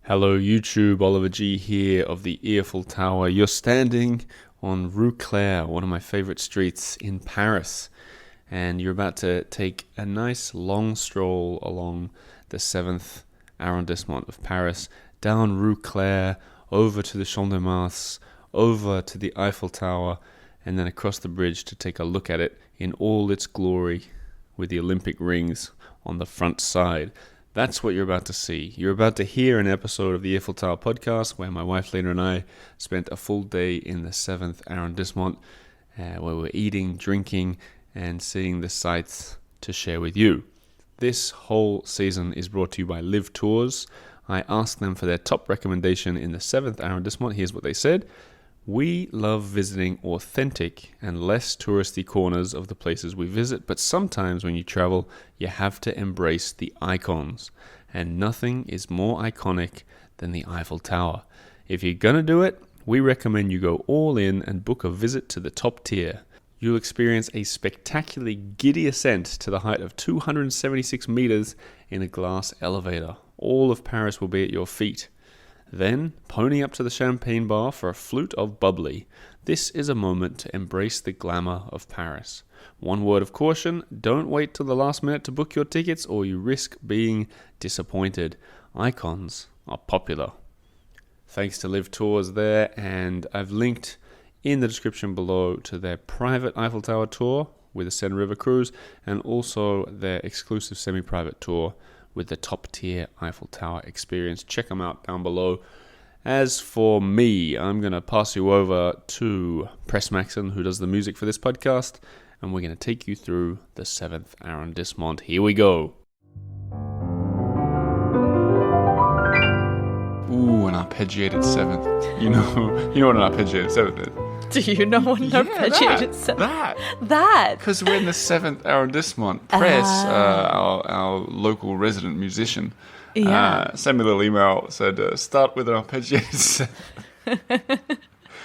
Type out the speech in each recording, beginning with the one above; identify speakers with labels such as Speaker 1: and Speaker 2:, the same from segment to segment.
Speaker 1: Hello YouTube, Oliver G here of the Eiffel Tower. You're standing on Rue Cler, one of my favorite streets in Paris, and you're about to take a nice long stroll along the 7th arrondissement of Paris, down Rue Cler, over to the Champ de Mars, over to the Eiffel Tower, and then across the bridge to take a look at it in all its glory with the Olympic rings on the front side. That's what you're about to see. You're about to hear an episode of the Eiffel Tower podcast where my wife Lina and I spent a full day in the 7th arrondissement where we're eating, drinking, and seeing the sights to share with you. This whole season is brought to you by LivTours. I asked them for their top recommendation in the 7th arrondissement. Here's what they said. We love visiting authentic and less touristy corners of the places we visit, but sometimes when you travel, you have to embrace the icons. And nothing is more iconic than the Eiffel Tower. If you're gonna do it, we recommend you go all in and book a visit to the top tier. You'll experience a spectacularly giddy ascent to the height of 276 meters in a glass elevator. All of Paris will be at your feet. Then, pony up to the champagne bar for a flute of bubbly. This is a moment to embrace the glamour of Paris. One word of caution, don't wait till the last minute to book your tickets or you risk being disappointed. Icons are popular. Thanks to LivTours there, and I've linked in the description below to their private Eiffel Tower tour with the Seine River cruise and also their exclusive semi-private tour with the top-tier Eiffel Tower experience. Check them out down below. As for me, I'm going to pass you over to Press Maxon, who does the music for this podcast, and we're going to take you through the 7th arrondissement. Here we go. Ooh, an arpeggiated 7th. You know what an arpeggiated 7th is.
Speaker 2: Do you know what an arpeggiated 7th? That.
Speaker 1: Because we're in the 7th arrondissement. Press, our local resident musician, sent me a little email, said, start with an arpeggiated 7th.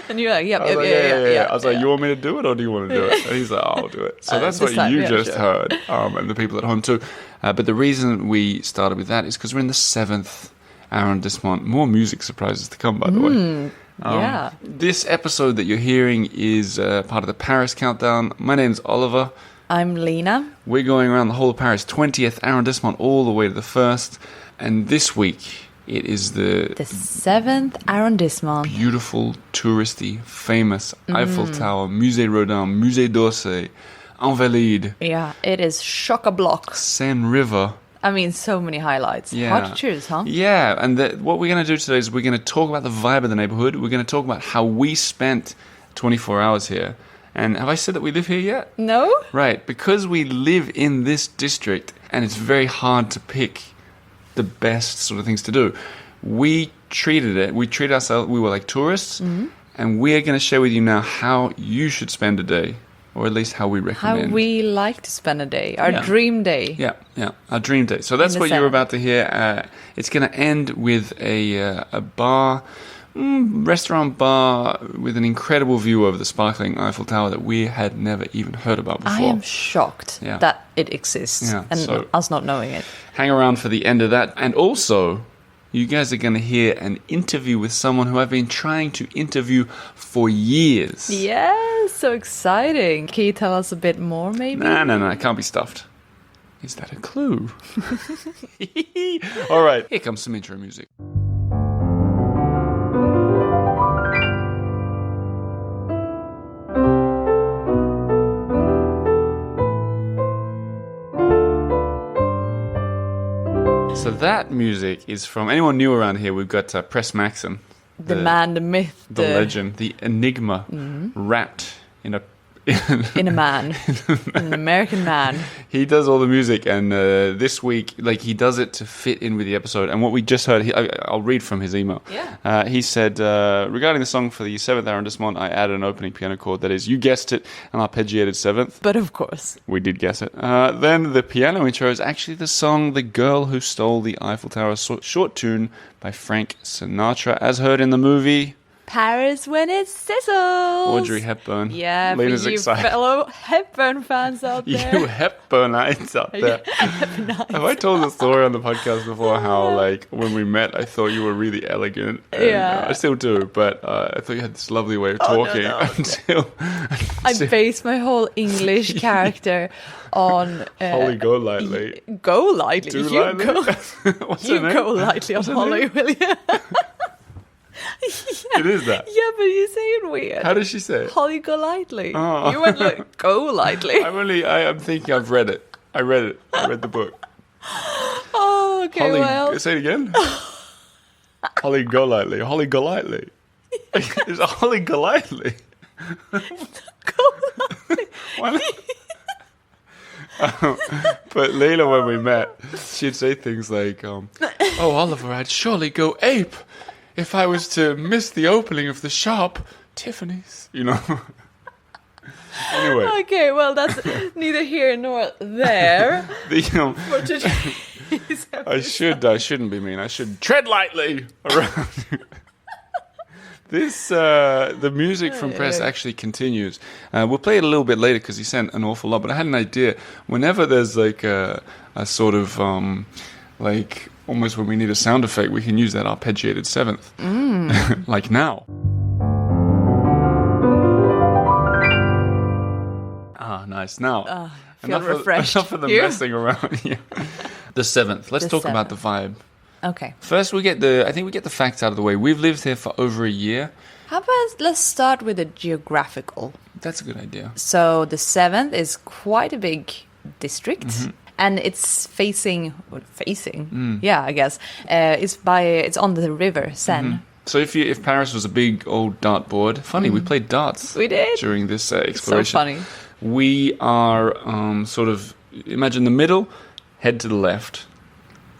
Speaker 2: And you're like, yeah.
Speaker 1: I was like, you want me to do it or do you want to do it? And he's like, I'll do it. So that's what you just heard, and the people at home too. But the reason we started with that is because we're in the 7th arrondissement. More music surprises to come, by the way. This episode that you're hearing is part of the Paris Countdown. My name's Oliver.
Speaker 2: I'm Lina.
Speaker 1: We're going around the whole of Paris, 20th arrondissement, all the way to the 1st. And this week, it is the
Speaker 2: 7th arrondissement.
Speaker 1: Beautiful, touristy, famous Eiffel Tower, Musée Rodin, Musée d'Orsay, Invalides.
Speaker 2: Yeah, it is chock-a-block.
Speaker 1: Seine River.
Speaker 2: I mean, so many highlights.
Speaker 1: Yeah.
Speaker 2: Hard to choose, huh?
Speaker 1: Yeah, and what we're going to do today is we're going to talk about the vibe of the neighborhood. We're going to talk about how we spent 24 hours here. And have I said that we live here yet?
Speaker 2: No?
Speaker 1: Right, because we live in this district and it's very hard to pick the best sort of things to do. We treated ourselves, we were like tourists, and we're going to share with you now how you should spend a day. Or at least how we recommend.
Speaker 2: How we like to spend a day. Our dream day.
Speaker 1: Yeah, our dream day. So that's what you're about to hear. It's going to end with a bar, restaurant bar with an incredible view over the sparkling Eiffel Tower that we had never even heard about before.
Speaker 2: I am shocked that it exists and us not knowing it.
Speaker 1: Hang around for the end of that. And also, you guys are going to hear an interview with someone who I've been trying to interview for years.
Speaker 2: Yes, so exciting. Can you tell us a bit more, maybe?
Speaker 1: No, it can't be stuffed. Is that a clue? All right, here comes some intro music. So that music is from anyone new around here. We've got Press Maxon,
Speaker 2: the man, the myth,
Speaker 1: the legend, the enigma, wrapped in a
Speaker 2: in a man, an American man.
Speaker 1: He does all the music, and this week, he does it to fit in with the episode. And what we just heard, I'll read from his email.
Speaker 2: Yeah.
Speaker 1: He said, regarding the song for the 7th arrondissement, I added an opening piano chord that is, you guessed it, an arpeggiated 7th.
Speaker 2: But of course.
Speaker 1: We did guess it. Then the piano intro is actually the song The Girl Who Stole the Eiffel Tower, short tune by Frank Sinatra, as heard in the movie
Speaker 2: Paris when it sizzles.
Speaker 1: Audrey Hepburn.
Speaker 2: Yeah,
Speaker 1: Lina's
Speaker 2: for you
Speaker 1: excited.
Speaker 2: fellow Hepburn fans out there.
Speaker 1: You Hepburnites out there. Have I told the story on the podcast before how, like, when we met, I thought you were really elegant? And, I still do, but I thought you had this lovely way of talking until
Speaker 2: I based my whole English character on
Speaker 1: Holly Golightly.
Speaker 2: Golightly.
Speaker 1: Do
Speaker 2: You
Speaker 1: lightly?
Speaker 2: go.
Speaker 1: What's
Speaker 2: You
Speaker 1: her name?
Speaker 2: go lightly on Holly, will you?
Speaker 1: It is that.
Speaker 2: Yeah, but you say it weird.
Speaker 1: How does she say it?
Speaker 2: Holly go lightly.
Speaker 1: Oh.
Speaker 2: You went like go lightly.
Speaker 1: I'm thinking I've read it. I read the book.
Speaker 2: Oh, okay,
Speaker 1: Holly,
Speaker 2: well.
Speaker 1: say it again. Holly Golightly. Holly Golightly. It's Holly Golightly. Why not? But Lina, when we met, she'd say things like, "Oh, Oliver, I'd surely go ape if I was to miss the opening of the shop, Tiffany's." You know. Anyway.
Speaker 2: Okay, well, that's neither here nor there.
Speaker 1: For today's episode. I shouldn't be mean. I should tread lightly around. The music from Press actually continues. We'll play it a little bit later because he sent an awful lot. But I had an idea. Whenever there's like a sort of like almost when we need a sound effect, we can use that arpeggiated seventh, like now. Ah, nice. Now,
Speaker 2: feel refreshed.
Speaker 1: Enough of the messing around here. The seventh. Let's talk about the vibe.
Speaker 2: Okay.
Speaker 1: First, I think we get the facts out of the way. We've lived here for over a year.
Speaker 2: How about let's start with the geographical.
Speaker 1: That's a good idea.
Speaker 2: So the 7th is quite a big district, and it's facing. Yeah, I guess it's on the river Seine.
Speaker 1: So if Paris was a big old dartboard, funny, we played darts.
Speaker 2: We did
Speaker 1: during this exploration.
Speaker 2: So funny.
Speaker 1: We are sort of imagine the middle, head to the left,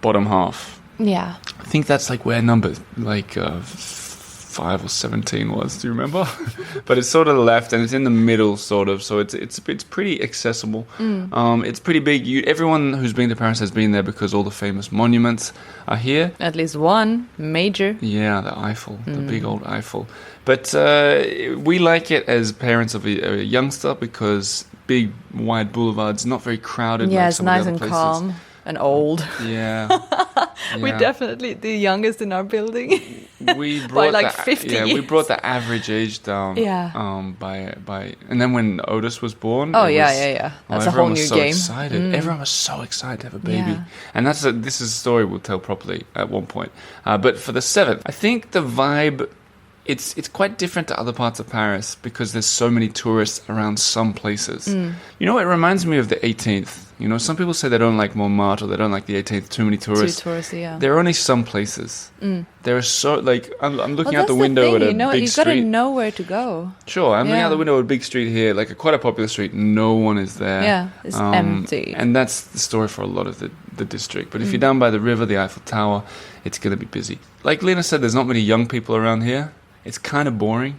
Speaker 1: bottom half.
Speaker 2: Yeah.
Speaker 1: I think that's like where number 5 or 17 was. Do you remember? But it's sort of the left, and it's in the middle, sort of. So it's pretty accessible. It's pretty big. Everyone who's been to Paris has been there because all the famous monuments are here.
Speaker 2: At least one major.
Speaker 1: Yeah, the Eiffel, the big old Eiffel. But we like it as parents of a youngster because big wide boulevards, not very crowded.
Speaker 2: Yeah,
Speaker 1: like
Speaker 2: it's
Speaker 1: some
Speaker 2: nice
Speaker 1: of the
Speaker 2: and
Speaker 1: other
Speaker 2: calm. And old.
Speaker 1: Yeah.
Speaker 2: We're definitely the youngest in our building.
Speaker 1: We brought
Speaker 2: by like 50 years.
Speaker 1: We brought the average age down.
Speaker 2: Yeah.
Speaker 1: By and then when Otis was born.
Speaker 2: Yeah. That's a whole new game.
Speaker 1: Excited. Everyone was so excited to have a baby.
Speaker 2: Yeah.
Speaker 1: And this is a story we'll tell properly at one point. But for the 7th, I think the vibe. It's quite different to other parts of Paris because there's so many tourists around some places. You know, it reminds me of the 18th. You know, some people say they don't like Montmartre, or they don't like the 18th, too many tourists.
Speaker 2: Too touristy, yeah.
Speaker 1: There are only some places. There are so, like, I'm looking out the window at a big street.
Speaker 2: You gotta know where to go.
Speaker 1: Sure, I'm looking out the window at a big street here, like quite a popular street. No one is there.
Speaker 2: Yeah, it's empty.
Speaker 1: And that's the story for a lot of the district. But if you're down by the river, the Eiffel Tower, it's going to be busy. Like Lina said, there's not many young people around here. It's kind of boring.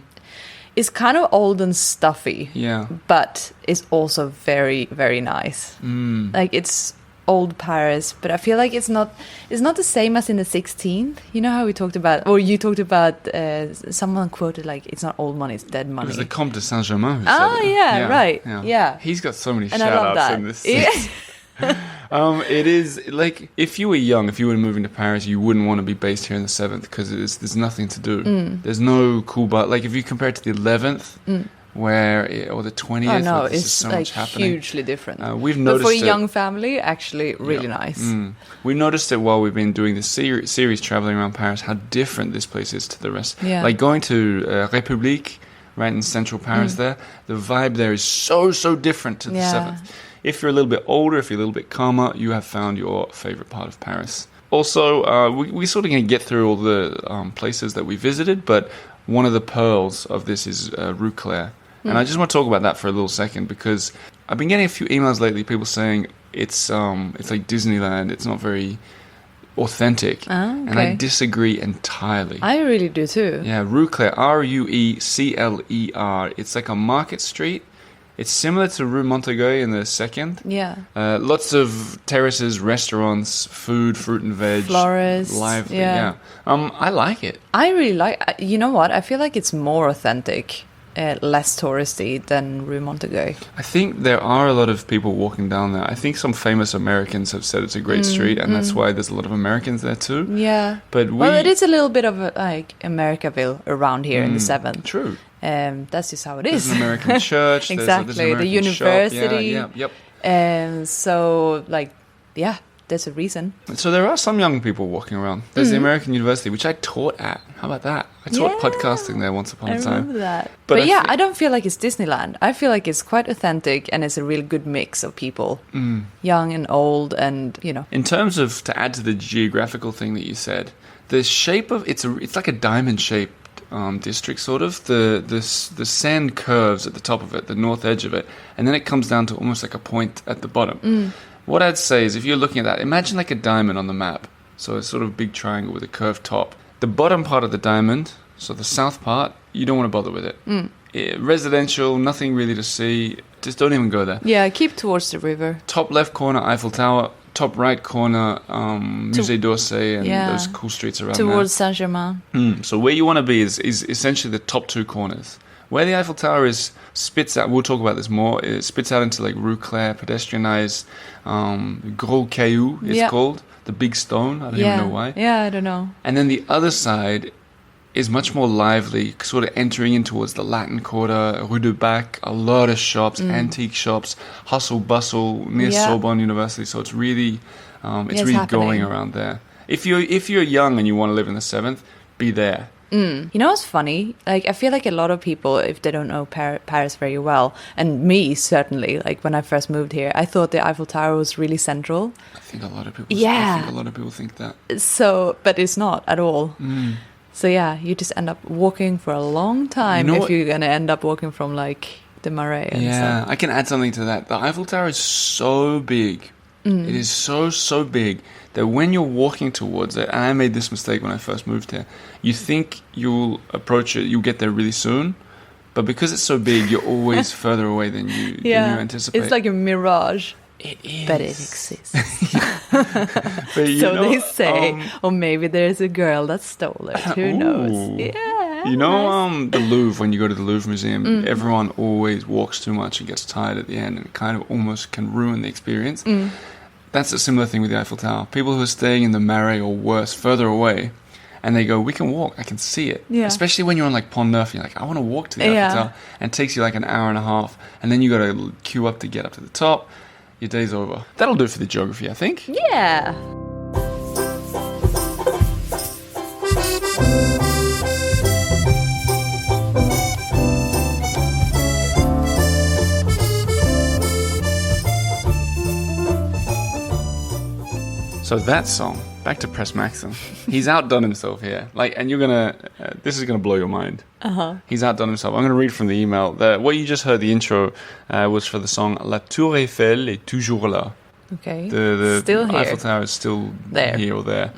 Speaker 2: It's kind of old and stuffy.
Speaker 1: Yeah.
Speaker 2: But it's also very, very nice. Like it's old Paris, but I feel like it's not the same as in the 16th. You know how we talked about, or you talked about, someone quoted like, it's not old money, it's dead money.
Speaker 1: It was the Comte de Saint-Germain who said it.
Speaker 2: Yeah, right. Yeah.
Speaker 1: He's got so many
Speaker 2: and
Speaker 1: shout-outs in this. It is like if you were young, if you were moving to Paris, you wouldn't want to be based here in the 7th because there's nothing to do. There's no cool bar. Like if you compare it to the 11th, or the 20th, there's so
Speaker 2: like
Speaker 1: much happening.
Speaker 2: Hugely different.
Speaker 1: We've noticed
Speaker 2: but for a young family, actually really nice.
Speaker 1: We noticed it while we've been doing this series traveling around Paris, how different this place is to the rest.
Speaker 2: Yeah.
Speaker 1: Like going to République, right in central Paris there, the vibe there is so different to the 7th. If you're a little bit older, if you're a little bit calmer, you have found your favorite part of Paris. Also, we sort of going to get through all the places that we visited, but one of the pearls of this is Rue Cler. And I just want to talk about that for a little second because I've been getting a few emails lately, people saying it's like Disneyland, it's not very authentic. And I disagree entirely.
Speaker 2: I really do too.
Speaker 1: Yeah, Rue Cler, Ruecler. It's like a market street. It's similar to Rue Montaguet in the second.
Speaker 2: Yeah.
Speaker 1: Lots of terraces, restaurants, food, fruit and veg.
Speaker 2: Florists.
Speaker 1: Lively,
Speaker 2: yeah.
Speaker 1: I like it.
Speaker 2: I really like. You know what? I feel like it's more authentic, less touristy than Rue Montaguet.
Speaker 1: I think there are a lot of people walking down there. I think some famous Americans have said it's a great street, and that's why there's a lot of Americans there too.
Speaker 2: Yeah.
Speaker 1: But
Speaker 2: well, it is a little bit of like Americaville around here in the 7th.
Speaker 1: True.
Speaker 2: That's just how it is.
Speaker 1: There's an American church.
Speaker 2: Exactly.
Speaker 1: There's an American
Speaker 2: the university.
Speaker 1: shop. Yep.
Speaker 2: And so, like, yeah, there's a reason.
Speaker 1: So there are some young people walking around. There's the American University, which I taught at. How about that? I taught podcasting there once upon a time.
Speaker 2: I remember that. But yeah, I don't feel like it's Disneyland. I feel like it's quite authentic, and it's a real good mix of people. Young and old, and, you know.
Speaker 1: In terms of, to add to the geographical thing that you said, the shape of, it's like a diamond shape. District sort of the sand curves at the top of it, the north edge of it, and then it comes down to almost like a point at the bottom. What I'd say is, if you're looking at that, imagine like a diamond on the map, so a sort of big triangle with a curved top. The bottom part of the diamond, so the south part, you don't want to bother with it. Residential, nothing really to see, just don't even go there.
Speaker 2: Yeah, keep towards the river.
Speaker 1: Top left corner, Eiffel Tower. Top right corner, Musée d'Orsay and those cool streets around there.
Speaker 2: Towards Saint-Germain.
Speaker 1: So where you want to be is essentially the top two corners. Where the Eiffel Tower is, spits out, we'll talk about this more, it spits out into like Rue Cler, pedestrianized, Gros Caillou, it's called, the big stone, I don't even know why.
Speaker 2: Yeah, I don't know.
Speaker 1: And then the other side is much more lively, sort of entering in towards the Latin Quarter, Rue de Bac, a lot of shops, antique shops, hustle bustle near Sorbonne University. So it's really, it's really going around there. If you're young and you want to live in the 7th, be there.
Speaker 2: You know what's funny? Like, I feel like a lot of people, if they don't know Paris very well, and me certainly, like when I first moved here, I thought the Eiffel Tower was really central.
Speaker 1: I think a lot of people. Think that.
Speaker 2: So, but it's not at all. So yeah, you just end up walking for a long time if you're gonna end up walking from like the Marais and stuff.
Speaker 1: I can add something to that. The Eiffel Tower is so big. It is so big that when you're walking towards it, and I made this mistake when I first moved here, you think you'll approach it, you'll get there really soon, but because it's so big, you're always further away than you anticipate.
Speaker 2: It's like a mirage.
Speaker 1: It is.
Speaker 2: But it exists.
Speaker 1: But
Speaker 2: they say, or maybe there's a girl that stole it. Who knows? Yeah.
Speaker 1: You know, the Louvre, when you go to the Louvre Museum, everyone always walks too much and gets tired at the end, and it kind of almost can ruin the experience. That's a similar thing with the Eiffel Tower. People who are staying in the Marais or worse, further away, and they go, we can walk, I can see it. Yeah. Especially when you're on like Pont Neuf, you're like, I want to walk to the Eiffel Tower. And it takes you like an hour and a half, and then you got to queue up to get up to the top. Your day's over. That'll do it for the geography, I think.
Speaker 2: Yeah.
Speaker 1: So that song, back to Press Maxim. He's outdone himself here. Like, and you're gonna, this is gonna blow your mind. He's outdone himself. I'm gonna read from the email. What you just heard, the intro, was for the song "La Tour Eiffel est toujours là."
Speaker 2: Okay.
Speaker 1: The
Speaker 2: still here.
Speaker 1: Eiffel Tower is still
Speaker 2: there.
Speaker 1: Here or there.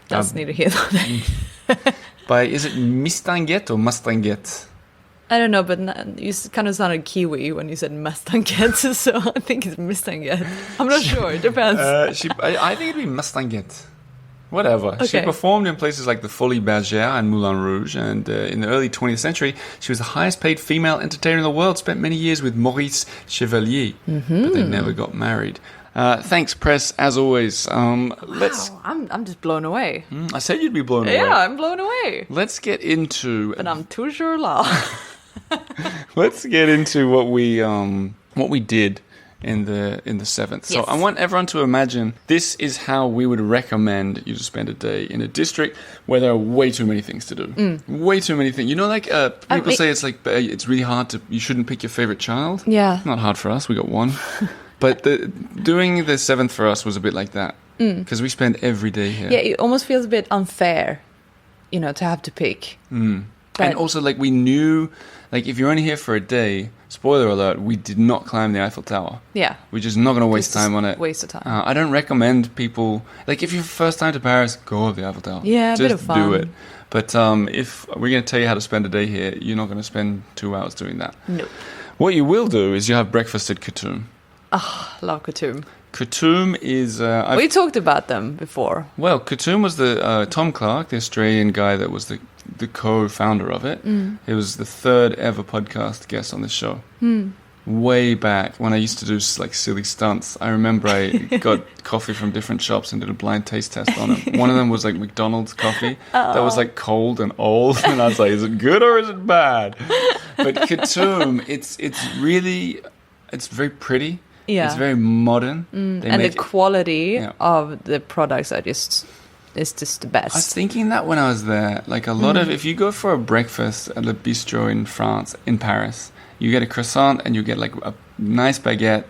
Speaker 2: That's neither here nor there.
Speaker 1: By, is it Mistinguett or Mastinguett?
Speaker 2: I don't know, but you kind of sounded Kiwi when you said Mastinguett, so I think it's Mistinguett. I'm not sure. It depends.
Speaker 1: I think it'd be Mastinguett. Whatever.
Speaker 2: Okay.
Speaker 1: She performed in places like the Folies Bergère and Moulin Rouge, and in the early 20th century, she was the highest paid female entertainer in the world, spent many years with Maurice Chevalier, but they never got married. Thanks, Press, as always.
Speaker 2: Wow, I'm just blown away.
Speaker 1: I said you'd be blown away.
Speaker 2: Yeah, I'm blown away.
Speaker 1: Let's get into...
Speaker 2: But I'm toujours là.
Speaker 1: Let's get into what we did in the 7th. So
Speaker 2: Yes.
Speaker 1: I want everyone to imagine this is how we would recommend you to spend a day in a district where there are way too many things to do. Way too many things. You know, like people say it's like it's really hard to, you shouldn't pick your favorite child.
Speaker 2: Yeah.
Speaker 1: Not hard for us. We got one. But doing the 7th for us was a bit like that because we spend every day here.
Speaker 2: Yeah, it almost feels a bit unfair, you know, to have to pick.
Speaker 1: And also, like, we knew, like, if you're only here for a day, spoiler alert, we did not climb the Eiffel Tower.
Speaker 2: Yeah.
Speaker 1: We're just not going to waste time on it.
Speaker 2: Waste of time.
Speaker 1: I don't recommend people, like, if you're first time to Paris, go up the Eiffel Tower.
Speaker 2: Yeah, a bit of
Speaker 1: just
Speaker 2: fun.
Speaker 1: do it. But if we're going to tell you how to spend a day here, you're not going to spend 2 hours doing that.
Speaker 2: No.
Speaker 1: What you will do is you have breakfast at Khartoum.
Speaker 2: Love Khartoum.
Speaker 1: Khartoum is...
Speaker 2: we talked about them before.
Speaker 1: Well, Khartoum was the Tom Clark, the Australian guy that was the co-founder of it. He was the third ever podcast guest on this show. Way back when I used to do like silly stunts. I remember I got coffee from different shops and did a blind taste test on it. One of them was like McDonald's coffee that was like cold and old, and I was like, is it good or is it bad? But Khartoum, it's very pretty.
Speaker 2: Yeah.
Speaker 1: It's very modern.
Speaker 2: And the quality of the products is just the best.
Speaker 1: I was thinking that when I was there. Like a lot of, if you go for a breakfast at Le Bistro in France, in Paris, you get a croissant and you get like a nice baguette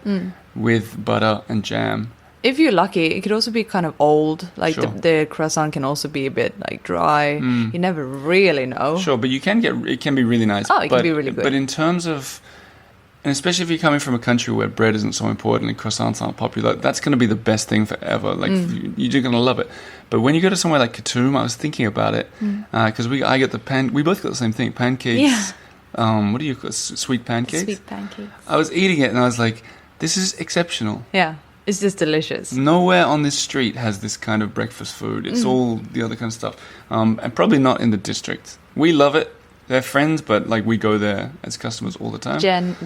Speaker 1: with butter and jam.
Speaker 2: If you're lucky, it could also be kind of old. Like
Speaker 1: Sure.
Speaker 2: the croissant can also be a bit like dry. You never really know.
Speaker 1: Sure, but it can be really nice.
Speaker 2: Oh, it can be really good.
Speaker 1: But in terms of, and especially if you're coming from a country where bread isn't so important and croissants aren't popular, that's going to be the best thing forever. Like you're going to love it. But when you go to somewhere like Khartoum, I was thinking about it because we both got the same thing, pancakes.
Speaker 2: Yeah.
Speaker 1: What do you call it? Sweet pancakes?
Speaker 2: Sweet pancakes.
Speaker 1: I was eating it and I was like, this is exceptional.
Speaker 2: Yeah, it's just delicious.
Speaker 1: Nowhere on this street has this kind of breakfast food. It's all the other kind of stuff. And probably not in the district. We love it. They're friends, but like we go there as customers all the time.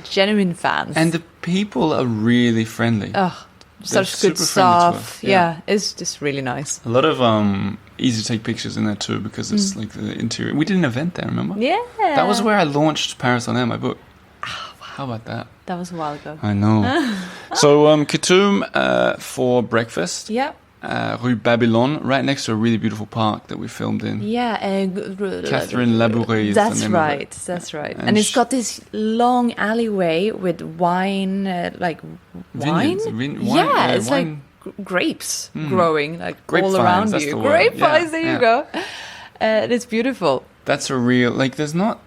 Speaker 2: Genuine fans.
Speaker 1: And the people are really friendly.
Speaker 2: Oh,
Speaker 1: They're
Speaker 2: such good
Speaker 1: super friendly to
Speaker 2: stuff.
Speaker 1: us.
Speaker 2: Yeah, it's just really nice.
Speaker 1: A lot of easy to take pictures in there too because it's like the interior. We did an event there, remember?
Speaker 2: Yeah.
Speaker 1: That was where I launched Paris on Air, my book. How about that?
Speaker 2: That was a while ago.
Speaker 1: I know. So Khartoum for breakfast.
Speaker 2: Yeah.
Speaker 1: Rue Babylon, right next to a really beautiful park that we filmed in.
Speaker 2: Yeah.
Speaker 1: Catherine Labourie is the name of it.
Speaker 2: That's right. And it's got this long alleyway with wine, like wine?
Speaker 1: Vineyards,
Speaker 2: Yeah, it's
Speaker 1: wine.
Speaker 2: like grapes growing like all
Speaker 1: Grapevines,
Speaker 2: around
Speaker 1: that's
Speaker 2: you.
Speaker 1: the word.
Speaker 2: Grapevines,
Speaker 1: Yeah,
Speaker 2: there you go. It's beautiful.
Speaker 1: That's a real, like there's not,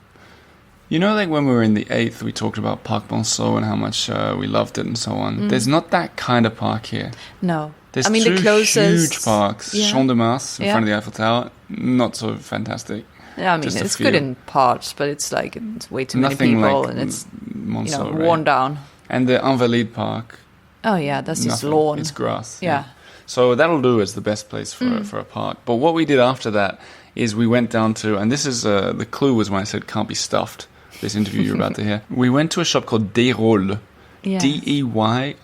Speaker 1: you know, like when we were in the 8th, we talked about Parc Monceau and how much we loved it and so on. There's not that kind of park here.
Speaker 2: No.
Speaker 1: There's
Speaker 2: I mean,
Speaker 1: two
Speaker 2: the closest
Speaker 1: huge parks.
Speaker 2: Yeah.
Speaker 1: Champ de Mars in
Speaker 2: Yeah.
Speaker 1: front of the Eiffel Tower, not so fantastic.
Speaker 2: Yeah, I mean,
Speaker 1: Just a
Speaker 2: it's
Speaker 1: few.
Speaker 2: good in parts, but it's like it's way too
Speaker 1: Nothing
Speaker 2: many people
Speaker 1: like
Speaker 2: and it's
Speaker 1: Monceau, right?
Speaker 2: worn down.
Speaker 1: And the Invalides Park.
Speaker 2: Oh yeah, that's just
Speaker 1: Nothing.
Speaker 2: lawn.
Speaker 1: It's grass.
Speaker 2: Yeah.
Speaker 1: So that'll do as the best place for a park. But what we did after that is we went down to, and this is the clue was when I said can't be stuffed. This interview you're about to hear. We went to a shop called Deyrolle.
Speaker 2: Yeah.
Speaker 1: Deyrolle.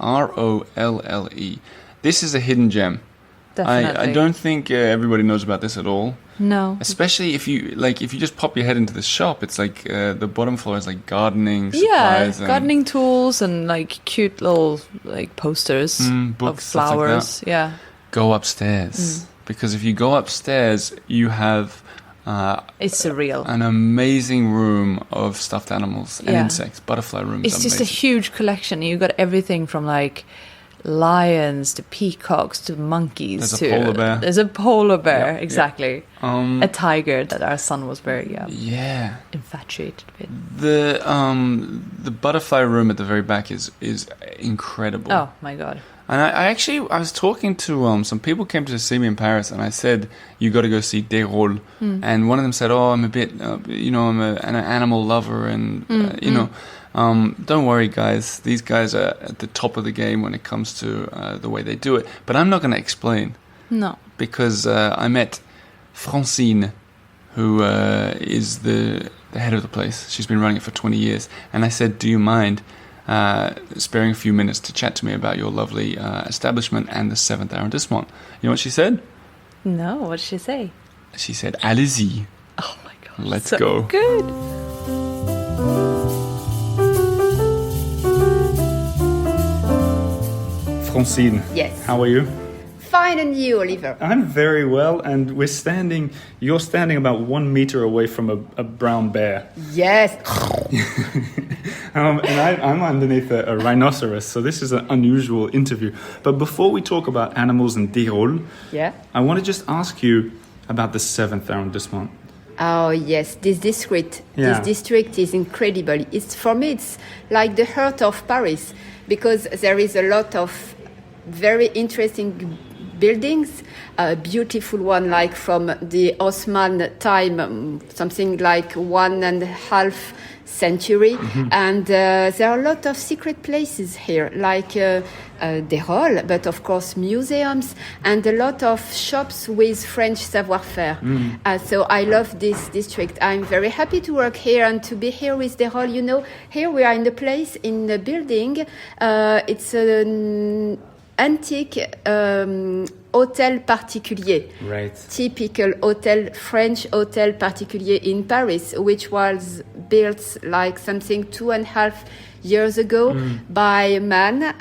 Speaker 1: This is a hidden gem.
Speaker 2: Definitely.
Speaker 1: I don't think everybody knows about this at all.
Speaker 2: No.
Speaker 1: Especially if you just pop your head into the shop, it's like the bottom floor is like gardening
Speaker 2: Yeah,
Speaker 1: supplies.
Speaker 2: gardening tools and like cute little like posters of
Speaker 1: books, stuff like
Speaker 2: flowers. Yeah.
Speaker 1: Go upstairs. Because if you go upstairs, you have
Speaker 2: It's surreal.
Speaker 1: an amazing room of stuffed animals and
Speaker 2: Yeah.
Speaker 1: insects. Butterfly room is
Speaker 2: It's just a
Speaker 1: amazing.
Speaker 2: huge collection. You got everything from like lions to peacocks to monkeys.
Speaker 1: There's a
Speaker 2: to
Speaker 1: polar bear.
Speaker 2: There's a polar bear,
Speaker 1: Yeah,
Speaker 2: exactly. A tiger that our son was very
Speaker 1: Yeah.
Speaker 2: infatuated with.
Speaker 1: The butterfly room at the very back is incredible.
Speaker 2: Oh my god.
Speaker 1: And I was talking to some people came to see me in Paris, and I said you got to go see Deyrolle, and one of them said, "Oh, I'm a bit, I'm an animal lover, and don't worry, guys. These guys are at the top of the game when it comes to the way they do it. But I'm not going to explain
Speaker 2: No.
Speaker 1: because I met Francine, who is the head of the place. She's been running it for 20 years, and I said, "Do you mind?" Sparing a few minutes to chat to me about your lovely establishment and the 7th arrondissement. You know what she said?
Speaker 2: No, what did she say?
Speaker 1: She said, "Allez-y,
Speaker 2: Oh my god.
Speaker 1: let's
Speaker 2: so
Speaker 1: go."
Speaker 2: Good.
Speaker 1: Francine,
Speaker 3: Yes.
Speaker 1: how are you?
Speaker 3: Fine, and you, Oliver?
Speaker 1: I'm very well, and you're standing about 1 meter away from a brown bear.
Speaker 3: Yes.
Speaker 1: And I'm underneath a rhinoceros, so this is an unusual interview. But before we talk about animals and Deyrolle,
Speaker 3: Yeah.
Speaker 1: I want to just ask you about the 7th arrondissement.
Speaker 3: Oh yes, this district.
Speaker 1: Yeah.
Speaker 3: This district is incredible. It's for me, it's like the heart of Paris because there is a lot of very interesting buildings, a beautiful one like from the Osman time, something like 1.5 century. And there are a lot of secret places here, like Derol, but of course museums, and a lot of shops with French savoir-faire. So I love this district. I'm very happy to work here and to be here with Derol. You know, here we are in the place, in the building. It's an antique hôtel particulier.
Speaker 1: Right.
Speaker 3: Typical hotel, French hotel particulier in Paris, which was built like something 2.5 years ago by a man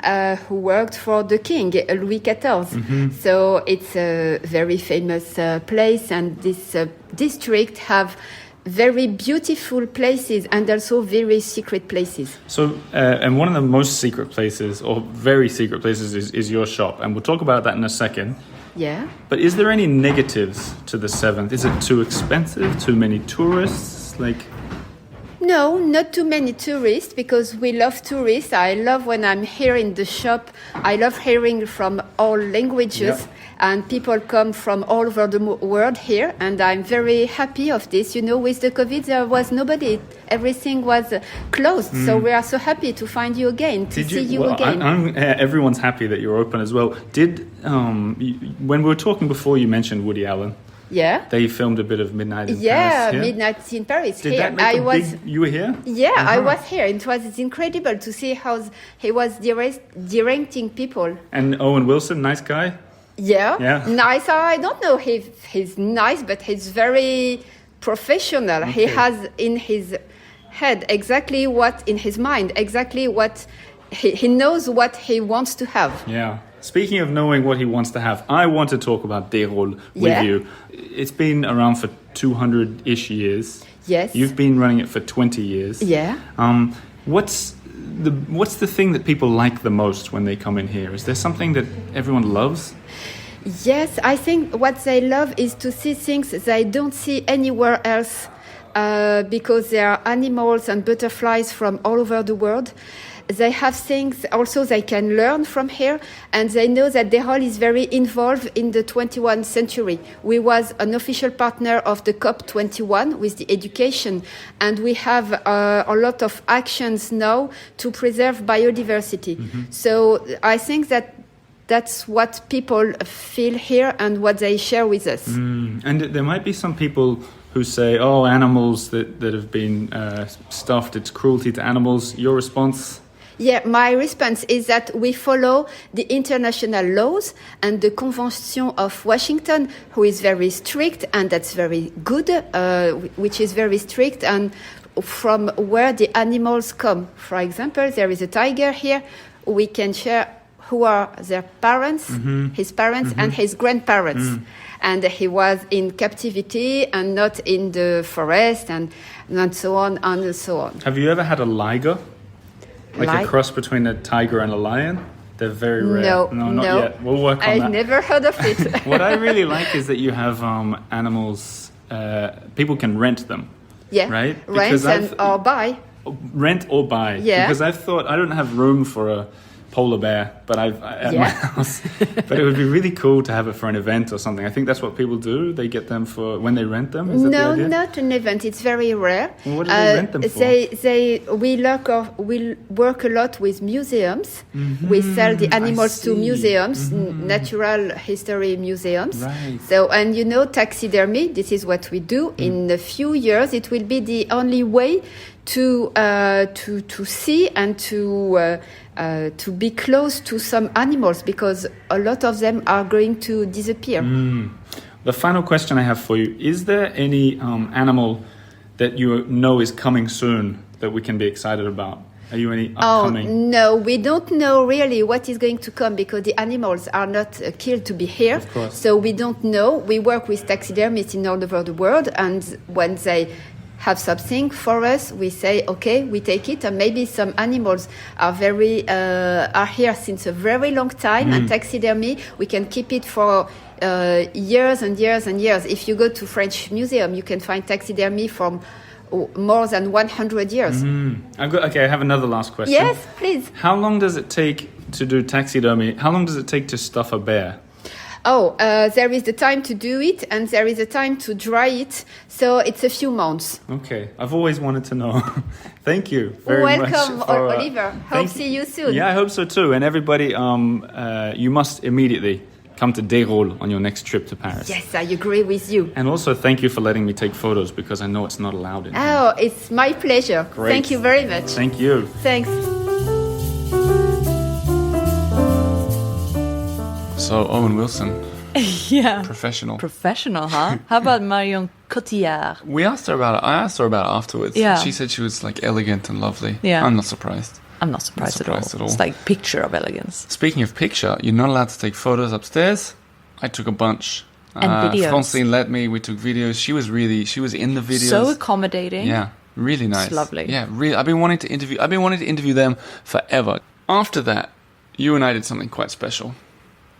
Speaker 3: who worked for the king, Louis XIV. So it's a very famous place, and this district have very beautiful places and also very secret places.
Speaker 4: So, and one of the most secret places, or very secret places, is your shop. And we'll talk about that in a second.
Speaker 3: Yeah.
Speaker 4: But is there any negatives to the 7th? Is it too expensive? Too many tourists? Like...
Speaker 3: No, not too many tourists, because we love tourists. I love when I'm here in the shop. I love hearing from all languages, and people come from all over the world here, and I'm very happy of this. You know, with the COVID, there was nobody. Everything was closed, so we are so happy to find you again, to see you again.
Speaker 4: Everyone's happy that you're open as well. When we were talking before, you mentioned Woody Allen.
Speaker 3: Yeah.
Speaker 4: They filmed a bit of Midnight in Paris.
Speaker 3: Yeah, Midnight in Paris.
Speaker 4: Did
Speaker 3: here.
Speaker 4: that make you were here?
Speaker 3: Yeah, I was here. It's incredible to see how he was directing people.
Speaker 4: And Owen Wilson, nice guy?
Speaker 3: Yeah. Nice. I don't know if he's nice, but he's very professional. Okay. He has in his head exactly what, in his mind, exactly what he knows what he wants to have.
Speaker 4: Yeah. Speaking of knowing what he wants to have, I want to talk about Derol with you. It's been around for 200-ish years.
Speaker 3: Yes.
Speaker 4: You've been running it for 20 years.
Speaker 3: Yeah.
Speaker 4: What's the thing that people like the most when they come in here? Is there something that everyone loves?
Speaker 3: Yes, I think what they love is to see things they don't see anywhere else, because there are animals and butterflies from all over the world. They have things also they can learn from here, and they know that Derol is very involved in the 21st century. We was an official partner of the COP21 with the education, and we have a lot of actions now to preserve biodiversity. So I think that's what people feel here and what they share with us.
Speaker 4: And there might be some people who say, oh, animals that have been stuffed, it's cruelty to animals. Your response?
Speaker 3: Yeah, my response is that we follow the international laws and the Convention of Washington, who is very strict, and that's very good, which is very strict, and from where the animals come. For example, there is a tiger here. We can share who are their parents, his parents, and his grandparents. And he was in captivity and not in the forest, and so on and so on.
Speaker 4: Have you ever had a liger? Like a cross between a tiger and a lion? They're very rare.
Speaker 3: No,
Speaker 4: not yet. We'll work on that.
Speaker 3: I've never heard of it.
Speaker 4: What I really like is that you have animals, people can rent them.
Speaker 3: Yeah,
Speaker 4: right?
Speaker 3: Rent or buy.
Speaker 4: Rent or buy.
Speaker 3: Yeah.
Speaker 4: Because I've thought, I don't have room for a polar bear, but at my house. But it would be really cool to have it for an event or something. I think that's what people do. They get them for when they rent them. Is that the idea?
Speaker 3: Not an event. It's very rare.
Speaker 4: Well, what do they rent them for?
Speaker 3: We work a lot with museums. We sell the animals to museums, natural history museums.
Speaker 4: Right.
Speaker 3: So, and you know, taxidermy. This is what we do. In a few years, it will be the only way to see and to be close to some animals, because a lot of them are going to disappear.
Speaker 4: The final question I have for you, is there any animal that you know is coming soon that we can be excited about? Are you any upcoming?
Speaker 3: Oh, no, we don't know really what is going to come, because the animals are not killed to be here.
Speaker 4: Of course.
Speaker 3: So we don't know. We work with taxidermists in all over the world, and when they have something for us, we say, okay, we take it. And maybe some animals are here since a very long time, and taxidermy, we can keep it for years and years and years. If you go to French museum, you can find taxidermy from more than 100 years.
Speaker 4: I have another last question.
Speaker 3: Yes, please.
Speaker 4: How long does it take to do taxidermy? How long does it take to stuff a bear?
Speaker 3: There is the time to do it, and there is a time to dry it. So it's a few months.
Speaker 4: Okay, I've always wanted to know. Thank you very much.
Speaker 3: Welcome, Oliver. Hope see you soon.
Speaker 4: Yeah, I hope so too. And everybody, you must immediately come to Déroule on your next trip to Paris.
Speaker 3: Yes, I agree with you.
Speaker 4: And also, thank you for letting me take photos because I know it's not allowed in here.
Speaker 3: Oh, it's my pleasure.
Speaker 4: Great.
Speaker 3: Thank you very much.
Speaker 4: Thank you.
Speaker 3: Thanks.
Speaker 1: So, Owen Wilson,
Speaker 2: Yeah.
Speaker 1: professional.
Speaker 2: Professional, huh? How about Marion Cotillard?
Speaker 1: We asked her about it. I asked her about it afterwards.
Speaker 2: Yeah.
Speaker 1: She said she was like elegant and lovely.
Speaker 2: Yeah.
Speaker 1: I'm not surprised.
Speaker 2: I'm not surprised,
Speaker 1: Not surprised
Speaker 2: at
Speaker 1: at all.
Speaker 2: all. It's like picture of elegance.
Speaker 1: Speaking of picture, you're not allowed to take photos upstairs. I took a bunch.
Speaker 2: And videos.
Speaker 1: Francine let me. We took videos. She was in the videos.
Speaker 2: So accommodating.
Speaker 1: Yeah, really nice.
Speaker 2: It's lovely.
Speaker 1: Yeah, really. I've been wanting to interview them forever. After that, you and I did something quite special.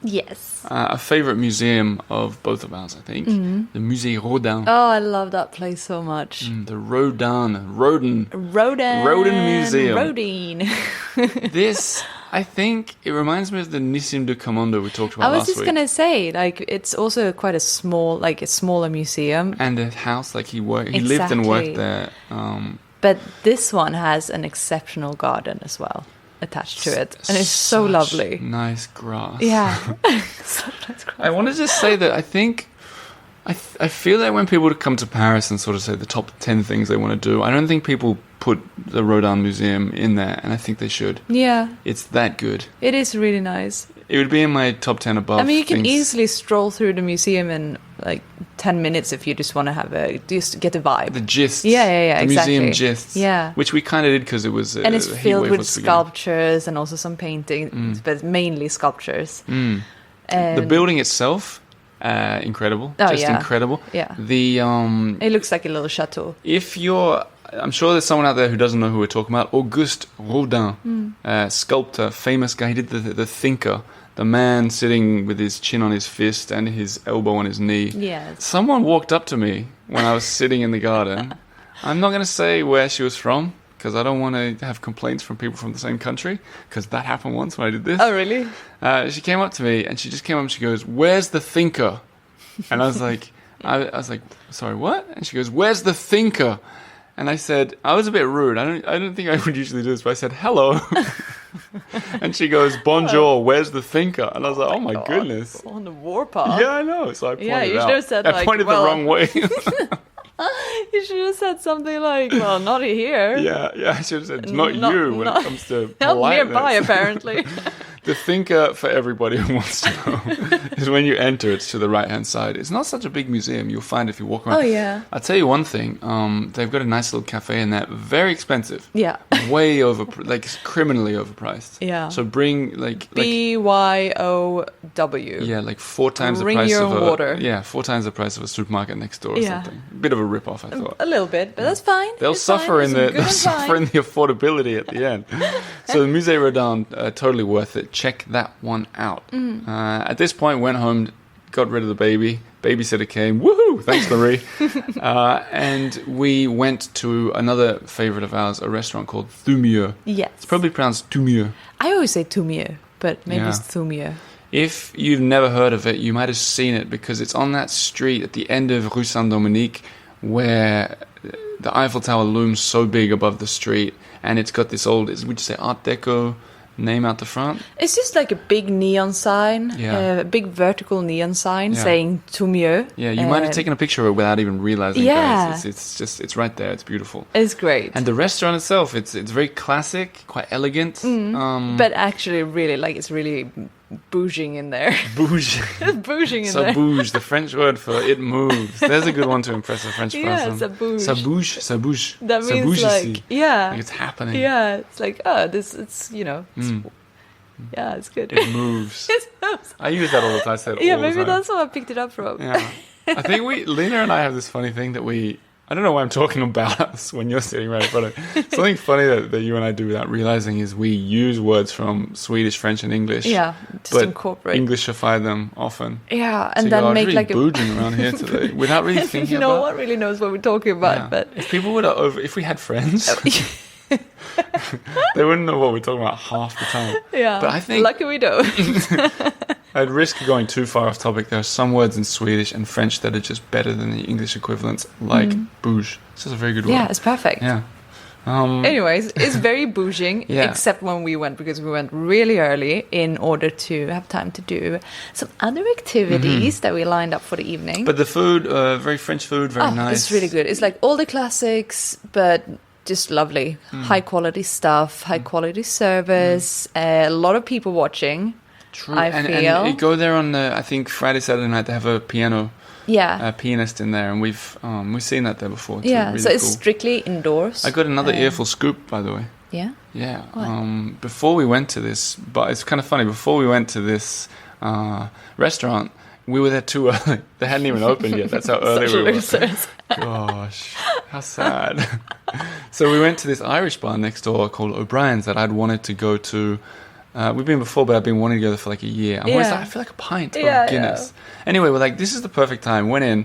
Speaker 2: Yes.
Speaker 1: A favorite museum of both of ours, I think. The Musée Rodin.
Speaker 2: Oh, I love that place so much.
Speaker 1: The Rodin Museum.
Speaker 2: Rodin.
Speaker 1: This, I think, it reminds me of the Nissim de Commando we talked
Speaker 2: I
Speaker 1: about
Speaker 2: was
Speaker 1: last
Speaker 2: just
Speaker 1: week.
Speaker 2: gonna say, like, it's also quite a smaller museum.
Speaker 1: And the house, like he lived and worked there.
Speaker 2: But this one has an exceptional garden as well attached to it, and it's so
Speaker 1: Such
Speaker 2: lovely.
Speaker 1: Nice grass.
Speaker 2: Yeah. So nice grass.
Speaker 1: I want to just say that I think I feel that when people come to Paris and sort of say the top 10 things they want to do, I don't think people put the Rodin Museum in there, and I think they should.
Speaker 2: Yeah,
Speaker 1: It's that good.
Speaker 2: it is really nice.
Speaker 1: It would be in my top 10 above.
Speaker 2: I mean, you can
Speaker 1: things.
Speaker 2: easily stroll through the museum in like 10 minutes if you just want to just get a vibe.
Speaker 1: The gist.
Speaker 2: Yeah,
Speaker 1: The
Speaker 2: exactly.
Speaker 1: museum gist.
Speaker 2: Yeah.
Speaker 1: Which we kind of did because it was
Speaker 2: And it's
Speaker 1: the heat
Speaker 2: filled
Speaker 1: wave
Speaker 2: with
Speaker 1: was beginning.
Speaker 2: sculptures and also some paintings, but mainly sculptures.
Speaker 1: The
Speaker 2: And
Speaker 1: building itself, incredible.
Speaker 2: Oh,
Speaker 1: Just
Speaker 2: yeah.
Speaker 1: incredible.
Speaker 2: Yeah.
Speaker 1: The
Speaker 2: it looks like a little chateau.
Speaker 1: I'm sure there's someone out there who doesn't know who we're talking about. Auguste Rodin, sculptor, famous guy. He did the Thinker, the man sitting with his chin on his fist and his elbow on his knee.
Speaker 2: Yes.
Speaker 1: Someone walked up to me when I was sitting in the garden. I'm not going to say where she was from because I don't want to have complaints from people from the same country because that happened once when I did this.
Speaker 2: Oh, really?
Speaker 1: She came up to me and she just came up and she goes, "Where's the Thinker?" And I was like, "Sorry, what?" And she goes, "Where's the Thinker?" And I said, I was a bit rude. I don't think I would usually do this, but I said, "Hello." And she goes, "Bonjour, where's the Thinker?" And I was like, "Oh my
Speaker 2: God.
Speaker 1: goodness."
Speaker 2: On the warpath.
Speaker 1: Yeah, I know. So I pointed
Speaker 2: Yeah, you
Speaker 1: out.
Speaker 2: should have said,
Speaker 1: I
Speaker 2: like,
Speaker 1: pointed
Speaker 2: well-
Speaker 1: the wrong way.
Speaker 2: You should have said something like, "Well, not here."
Speaker 1: yeah, I should have said, "Not
Speaker 2: Not-
Speaker 1: you" when
Speaker 2: not-
Speaker 1: it comes to
Speaker 2: Not
Speaker 1: politeness.
Speaker 2: nearby, apparently.
Speaker 1: The Thinker, for everybody who wants to know, is when you enter, it's to the right-hand side. It's not such a big museum. You'll find if you walk around.
Speaker 2: Oh, yeah.
Speaker 1: I'll tell you one thing. They've got a nice little cafe in there. Very expensive.
Speaker 2: Yeah.
Speaker 1: Way like criminally overpriced.
Speaker 2: Yeah.
Speaker 1: So bring like
Speaker 2: BYOW.
Speaker 1: yeah, like 4 times
Speaker 2: Bring
Speaker 1: the price
Speaker 2: your
Speaker 1: of a
Speaker 2: water.
Speaker 1: yeah, 4 times the price of a supermarket next door or
Speaker 2: Yeah.
Speaker 1: something. Bit of a rip-off, I thought.
Speaker 2: A little bit, but that's fine.
Speaker 1: They'll
Speaker 2: It's fine.
Speaker 1: suffer
Speaker 2: It's
Speaker 1: in the
Speaker 2: good and fine.
Speaker 1: the affordability at the end. So the Musée Rodin, totally worth it. Check that one out. At this point, went home, got rid of the baby. Babysitter came. Woohoo! Thanks, Marie. And we went to another favorite of ours, a restaurant called Thumieux.
Speaker 2: Yes.
Speaker 1: It's probably pronounced Thumieux.
Speaker 2: I always say Thumieux, but maybe
Speaker 1: Yeah.
Speaker 2: it's Thumieux.
Speaker 1: If you've never heard of it, you might have seen it because it's on that street at the end of Rue Saint-Dominique where the Eiffel Tower looms so big above the street, and it's got this old, would you say Art Deco name out the front?
Speaker 2: It's just like a big neon sign,
Speaker 1: Yeah.
Speaker 2: a big vertical neon sign
Speaker 1: Yeah.
Speaker 2: saying Thumieux.
Speaker 1: Yeah, you might have taken a picture of it without even realizing.
Speaker 2: Yeah.
Speaker 1: Guys. It's right there. It's beautiful.
Speaker 2: It's great.
Speaker 1: And the restaurant itself, it's very classic, quite elegant.
Speaker 2: But actually, really, like, it's really bouging in there.
Speaker 1: Bouge.
Speaker 2: It's bouging in
Speaker 1: Ça
Speaker 2: there.
Speaker 1: bouge, the French word for it moves. There's a good one to impress a French
Speaker 2: Yeah,
Speaker 1: person.
Speaker 2: ça bouge.
Speaker 1: Ça bouge, ça bouge.
Speaker 2: That
Speaker 1: Ça
Speaker 2: means
Speaker 1: bouge
Speaker 2: like,
Speaker 1: ici.
Speaker 2: yeah.
Speaker 1: Like it's happening.
Speaker 2: Yeah, it's like, it's, yeah, it's good.
Speaker 1: It moves. I use that all the time. I say it
Speaker 2: Yeah,
Speaker 1: all the
Speaker 2: maybe
Speaker 1: time.
Speaker 2: that's where I picked it up from.
Speaker 1: Yeah. I think Lina and I have this funny thing that I don't know why I'm talking about us when you're sitting right in front of me. Something funny that you and I do without realizing is we use words from Swedish, French, and English.
Speaker 2: Yeah, just
Speaker 1: but
Speaker 2: incorporate.
Speaker 1: Englishify them often.
Speaker 2: Yeah,
Speaker 1: So
Speaker 2: and
Speaker 1: you
Speaker 2: then
Speaker 1: go,
Speaker 2: make
Speaker 1: really
Speaker 2: like a...
Speaker 1: booging around here today without really thinking
Speaker 2: no
Speaker 1: about
Speaker 2: one really knows what we're talking about,
Speaker 1: Yeah.
Speaker 2: but...
Speaker 1: If people would if we had friends, they wouldn't know what we're talking about half the time.
Speaker 2: Yeah,
Speaker 1: But I think
Speaker 2: lucky we don't.
Speaker 4: I'd risk going too far off topic. There are some words in Swedish and French that are just better than the English equivalents, like bouge. This is a very good word.
Speaker 2: Yeah, it's perfect.
Speaker 4: Yeah.
Speaker 2: Anyways, it's very bouging,
Speaker 4: Yeah.
Speaker 2: except when we went, because we went really early in order to have time to do some other activities that we lined up for the evening.
Speaker 4: But the food, very French food, very nice.
Speaker 2: It's really good. It's like all the classics, but just lovely. High quality stuff, high quality service, a lot of people watching.
Speaker 4: True.
Speaker 2: I
Speaker 4: And
Speaker 2: feel.
Speaker 4: you go there on, I think, Friday, Saturday night, they have a pianist in there, and we've seen that there before too.
Speaker 2: Yeah,
Speaker 4: Really
Speaker 2: so it's
Speaker 4: cool.
Speaker 2: strictly indoors.
Speaker 4: I got another earful scoop, by the way.
Speaker 2: Yeah?
Speaker 4: Yeah.
Speaker 2: What?
Speaker 4: Before we went to this, but it's kind of funny. Before we went to this restaurant, we were there too early. They hadn't even opened yet. That's how early
Speaker 2: Such
Speaker 4: we were.
Speaker 2: losers.
Speaker 4: Gosh, how sad. So we went to this Irish bar next door called O'Brien's that I'd wanted to go to. We've been before, but I've been wanting to go there for like a year. I'm always
Speaker 2: Yeah.
Speaker 4: like, I feel like a pint
Speaker 2: Yeah,
Speaker 4: of Guinness. Anyway, we're like, this is the perfect time. Went in,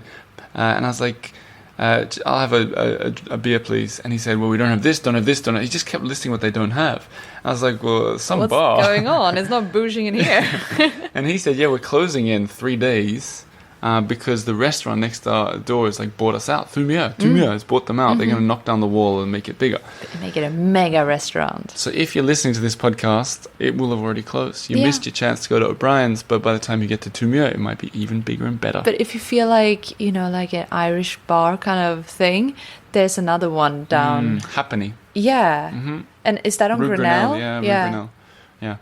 Speaker 4: and I was like, I'll have a beer, please. And he said, well, we don't have this, don't have this, don't have. He just kept listing what they don't have. I was like, well, some
Speaker 2: What's
Speaker 4: bar.
Speaker 2: going on? It's not bouging in here.
Speaker 4: And he said, yeah, we're closing in 3 days because the restaurant next door is like bought us out. Tumia has bought them out. They're going to knock down the wall and make it bigger.
Speaker 2: Make it a mega restaurant.
Speaker 4: So if you're listening to this podcast, it will have already closed. You missed your chance to go to O'Brien's, but by the time you get to Tumia, it might be even bigger and better.
Speaker 2: But if you feel like, like an Irish bar kind of thing, there's another one down.
Speaker 4: Happening.
Speaker 2: Yeah. And is that on
Speaker 4: Rue
Speaker 2: Grinnell?
Speaker 4: Yeah, Rue Grinnell. Yeah.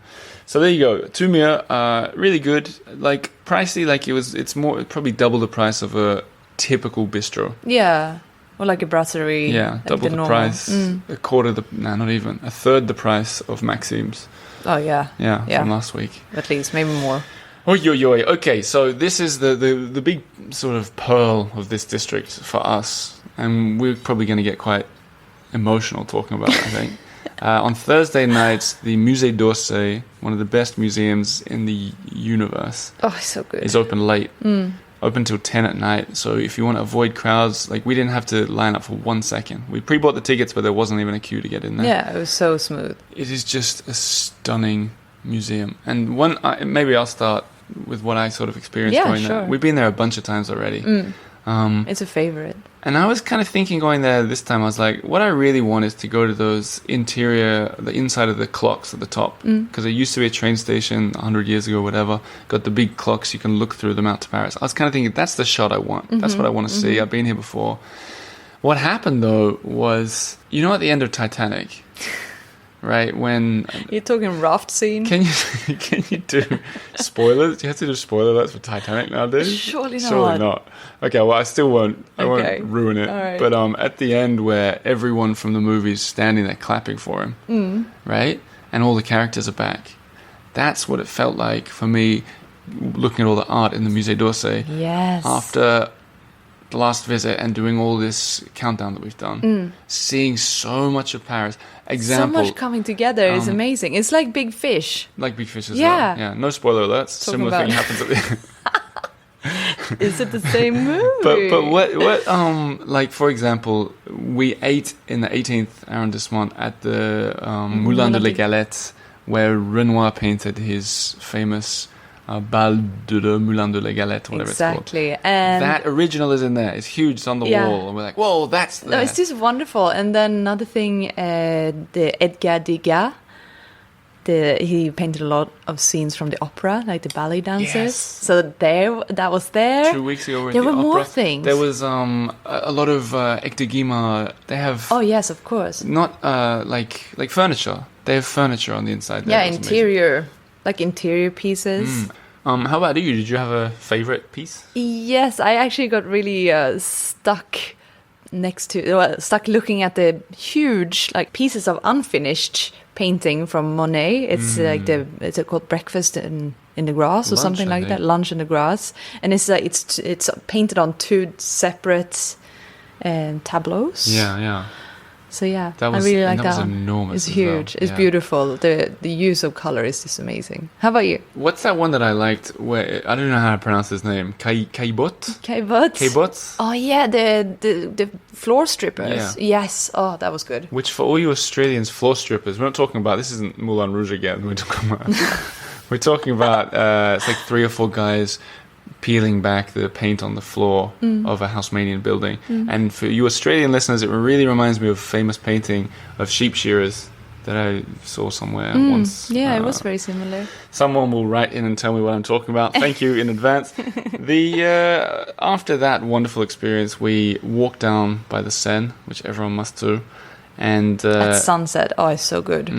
Speaker 4: So there you go. Tumia, really good. Like pricey, like it's probably double the price of a typical bistro.
Speaker 2: Yeah. Or like a brasserie.
Speaker 4: Yeah,
Speaker 2: like
Speaker 4: double the
Speaker 2: normal.
Speaker 4: price, a third the price of Maxime's.
Speaker 2: Oh, yeah.
Speaker 4: Yeah,
Speaker 2: Yeah.
Speaker 4: from last week.
Speaker 2: At least, maybe more.
Speaker 4: Oi, oi, oi. Okay, so this is the big sort of pearl of this district for us, and we're probably going to get quite emotional talking about it, I think. On Thursday nights, the Musée d'Orsay, one of the best museums in the universe,
Speaker 2: Oh, it's so good.
Speaker 4: is open late. Open till 10 at night. So if you want to avoid crowds, like we didn't have to line up for 1 second. We pre-bought the tickets, but there wasn't even a queue to get in there.
Speaker 2: Yeah, it was so smooth.
Speaker 4: It is just a stunning museum. And maybe I'll start with what I sort of experienced
Speaker 2: Yeah,
Speaker 4: going
Speaker 2: sure.
Speaker 4: there. We've been there a bunch of times already.
Speaker 2: It's a favorite.
Speaker 4: And I was kind of thinking going there this time, I was like, what I really want is to go to the inside of the clocks at the top. Because there used to be a train station 100 years ago, whatever. Got the big clocks, you can look through them out to Paris. I was kind of thinking, that's the shot I want. That's what I want to see. I've been here before. What happened, though, was, at the end of Titanic, right, when...
Speaker 2: You're talking raft scene?
Speaker 4: Can you do spoilers? Do you have to do spoiler alerts for Titanic nowadays?
Speaker 2: Surely not.
Speaker 4: Surely not. Okay, well, I still won't. I
Speaker 2: Okay.
Speaker 4: won't ruin it.
Speaker 2: All right.
Speaker 4: But at the end, where everyone from the movie is standing there clapping for him, right, and all the characters are back. That's what it felt like for me, looking at all the art in the Musée d'Orsay.
Speaker 2: Yes.
Speaker 4: After the last visit and doing all this countdown that we've done, seeing so much of Paris. Example,
Speaker 2: so much coming together is amazing. It's like Big Fish.
Speaker 4: like Big Fish as
Speaker 2: Yeah.
Speaker 4: well. Yeah, no spoiler alerts.
Speaker 2: Talking
Speaker 4: Similar
Speaker 2: about-
Speaker 4: thing happens at the end.
Speaker 2: Is it the same movie?
Speaker 4: But what like for example, we ate in the 18th arrondissement at the Moulin de la Galette, where Renoir painted his famous Bal de le Moulin de la Galette, whatever
Speaker 2: Exactly.
Speaker 4: it's called.
Speaker 2: And
Speaker 4: That original is in there. It's huge. It's on the
Speaker 2: Yeah.
Speaker 4: wall, and we're like, whoa, that's there.
Speaker 2: no, it's just wonderful. And then another thing, the Edgar Degas, he painted a lot of scenes from the opera, like the ballet dancers.
Speaker 4: Yes.
Speaker 2: So that was there.
Speaker 4: 2 weeks ago, we were at
Speaker 2: There
Speaker 4: the
Speaker 2: were
Speaker 4: opera.
Speaker 2: more things.
Speaker 4: There was a lot of Hector Guimard. They have
Speaker 2: Oh yes, of course.
Speaker 4: not like furniture. They have furniture on the inside. There.
Speaker 2: Yeah,
Speaker 4: That's amazing.
Speaker 2: interior, like interior pieces.
Speaker 4: How about you? Did you have a favorite piece?
Speaker 2: Yes, I actually got really stuck stuck looking at the huge like pieces of unfinished painting from Monet. It's like it's called Breakfast in the Grass or
Speaker 4: Lunch,
Speaker 2: something
Speaker 4: I
Speaker 2: like that.
Speaker 4: think.
Speaker 2: Lunch in the Grass, and it's like it's painted on two separate tableaus.
Speaker 4: Yeah.
Speaker 2: So yeah,
Speaker 4: That was-
Speaker 2: I really
Speaker 4: and
Speaker 2: like
Speaker 4: that was
Speaker 2: that.
Speaker 4: enormous
Speaker 2: It's
Speaker 4: as well,
Speaker 2: huge. It's
Speaker 4: yeah.
Speaker 2: beautiful. The use of color is just amazing. How about you?
Speaker 4: What's that one that I liked? Where I don't know how to pronounce his name. Caillebotte?
Speaker 2: Caillebotte.
Speaker 4: Caillebotte?
Speaker 2: Oh yeah, the floor strippers.
Speaker 4: Yeah.
Speaker 2: Yes. Oh, that was good.
Speaker 4: Which for all you Australians, floor strippers. We're not talking about this. Isn't Moulin Rouge again? We're talking about We're talking about it's like 3 or 4 guys peeling back the paint on the floor of a Haussmannian building. And for you Australian listeners, it really reminds me of a famous painting of sheep shearers that I saw somewhere once.
Speaker 2: Yeah, it was very similar.
Speaker 4: Someone will write in and tell me what I'm talking about. Thank you in advance. After that wonderful experience, we walked down by the Seine, which everyone must do. And
Speaker 2: at sunset, it's so good.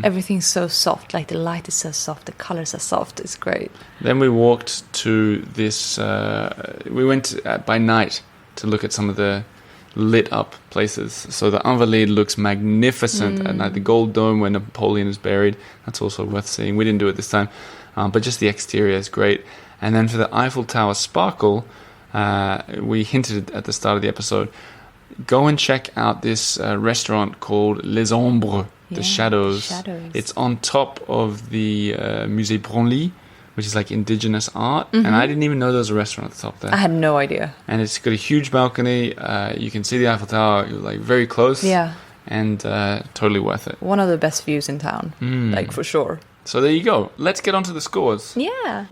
Speaker 2: Everything's so soft, like the light is so soft, the colors are soft, it's great.
Speaker 4: Then we walked to this, we went by night to look at some of the lit up places. So the Invalides looks magnificent at night. The Gold Dome where Napoleon is buried, that's also worth seeing. We didn't do it this time, but just the exterior is great. And then for the Eiffel Tower sparkle, we hinted at the start of the episode, go and check out this restaurant called Les Ombres, the Shadows. It's on top of the Musée Branly, which is like indigenous art. And I didn't even know there was a restaurant at the top there.
Speaker 2: I had no idea.
Speaker 4: And it's got a huge balcony. You can see the Eiffel Tower like very close.
Speaker 2: Yeah.
Speaker 4: And totally worth it.
Speaker 2: One of the best views in town, like for sure.
Speaker 4: So there you go. Let's get on to the scores.
Speaker 2: Yeah.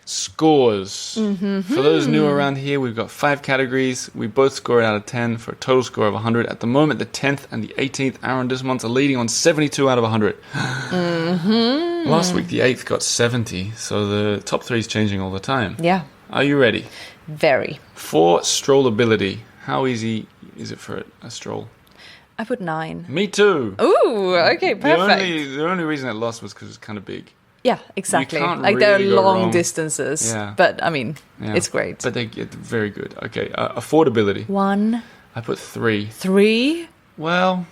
Speaker 4: Scores. For those new around here, we've got 5 categories. We both score it out of 10 for a total score of 100. At the moment, the 10th and the 18th arrondissements are leading on 72 out of 100. Last week, the 8th got 70, so the top 3 is changing all the time.
Speaker 2: Yeah.
Speaker 4: Are you ready?
Speaker 2: Very.
Speaker 4: For strollability, how easy is it for a stroll?
Speaker 2: I put 9.
Speaker 4: Me too.
Speaker 2: Ooh, okay, perfect.
Speaker 4: The only reason it lost was because it's kind of big.
Speaker 2: Yeah, exactly.
Speaker 4: You can't
Speaker 2: like there are
Speaker 4: really go
Speaker 2: long
Speaker 4: wrong.
Speaker 2: distances,
Speaker 4: Yeah.
Speaker 2: but I mean, it's great.
Speaker 4: But they get very good. Okay, affordability.
Speaker 2: 1,
Speaker 4: I put 3.
Speaker 2: 3.
Speaker 4: Well,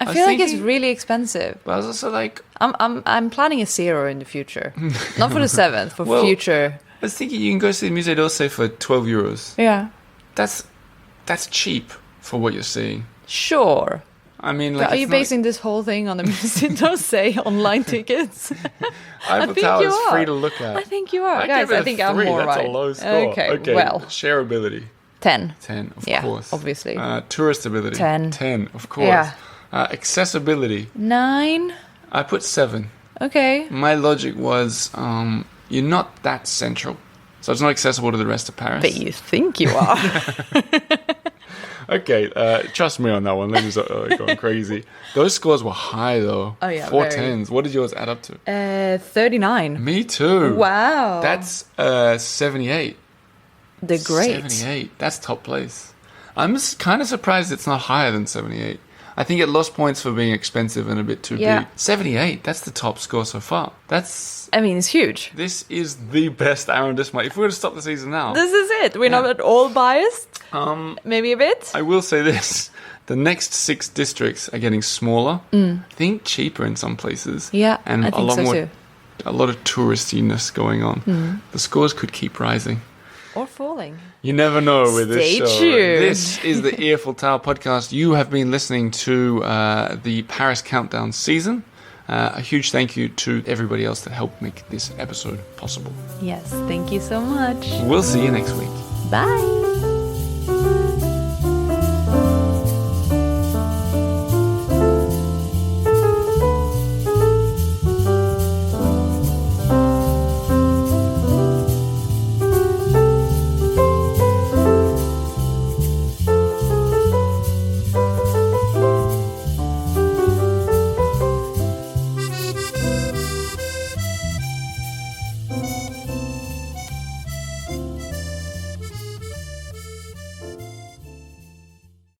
Speaker 2: I
Speaker 4: was
Speaker 2: feel like it's
Speaker 4: thinking-
Speaker 2: really expensive.
Speaker 4: but I was also like,
Speaker 2: I'm planning a 0 in the future, not for the 7th, for
Speaker 4: Well-
Speaker 2: future.
Speaker 4: I was thinking you can go see the Musée d'Orsay for 12 euros.
Speaker 2: Yeah,
Speaker 4: That's cheap for what you're seeing.
Speaker 2: sure.
Speaker 4: I mean, like,
Speaker 2: But are you
Speaker 4: it's not-
Speaker 2: basing this whole thing on the Musée d'Orsay online tickets?
Speaker 4: Eiffel
Speaker 2: think
Speaker 4: Tower
Speaker 2: you
Speaker 4: is
Speaker 2: are.
Speaker 4: free to look at.
Speaker 2: I think you are,
Speaker 4: I
Speaker 2: guys.
Speaker 4: give it
Speaker 2: I
Speaker 4: a
Speaker 2: think
Speaker 4: 3.
Speaker 2: I'm more
Speaker 4: That's
Speaker 2: right.
Speaker 4: a low score.
Speaker 2: Okay, well,
Speaker 4: shareability.
Speaker 2: 10.
Speaker 4: 10, of
Speaker 2: Yeah,
Speaker 4: course.
Speaker 2: obviously.
Speaker 4: Touristability.
Speaker 2: 10.
Speaker 4: 10, of course.
Speaker 2: Yeah.
Speaker 4: Accessibility.
Speaker 2: 9.
Speaker 4: I put 7.
Speaker 2: Okay.
Speaker 4: My logic was, you're not that central, so it's not accessible to the rest of Paris.
Speaker 2: But you think you are.
Speaker 4: Okay, trust me on that one. Ladies are going crazy. Those scores were high, though.
Speaker 2: Oh, yeah,
Speaker 4: 4
Speaker 2: very.
Speaker 4: 10s. What did yours add up to?
Speaker 2: 39.
Speaker 4: Me too.
Speaker 2: Wow.
Speaker 4: That's 78.
Speaker 2: the great.
Speaker 4: 78. That's top place. I'm kind of surprised it's not higher than 78. I think it lost points for being expensive and a bit too
Speaker 2: Yeah.
Speaker 4: big. 78. That's the top score so far.
Speaker 2: I mean, it's huge.
Speaker 4: This is the best arrondissement. If we were to stop the season now,
Speaker 2: This is it. We're not at all biased. Maybe a bit.
Speaker 4: I will say this. The next 6 districts are getting smaller. I think cheaper in some places.
Speaker 2: Yeah,
Speaker 4: and
Speaker 2: I
Speaker 4: a
Speaker 2: think
Speaker 4: lot
Speaker 2: so
Speaker 4: more,
Speaker 2: too.
Speaker 4: a lot of touristiness going on. The scores could keep rising.
Speaker 2: Or falling.
Speaker 4: You never know with this
Speaker 2: Stay
Speaker 4: show.
Speaker 2: tuned.
Speaker 4: This is the Earful Tower podcast. You have been listening to the Paris Countdown season. A huge thank you to everybody else that helped make this episode possible.
Speaker 2: Yes, thank you so much.
Speaker 4: We'll see you next week.
Speaker 2: Bye.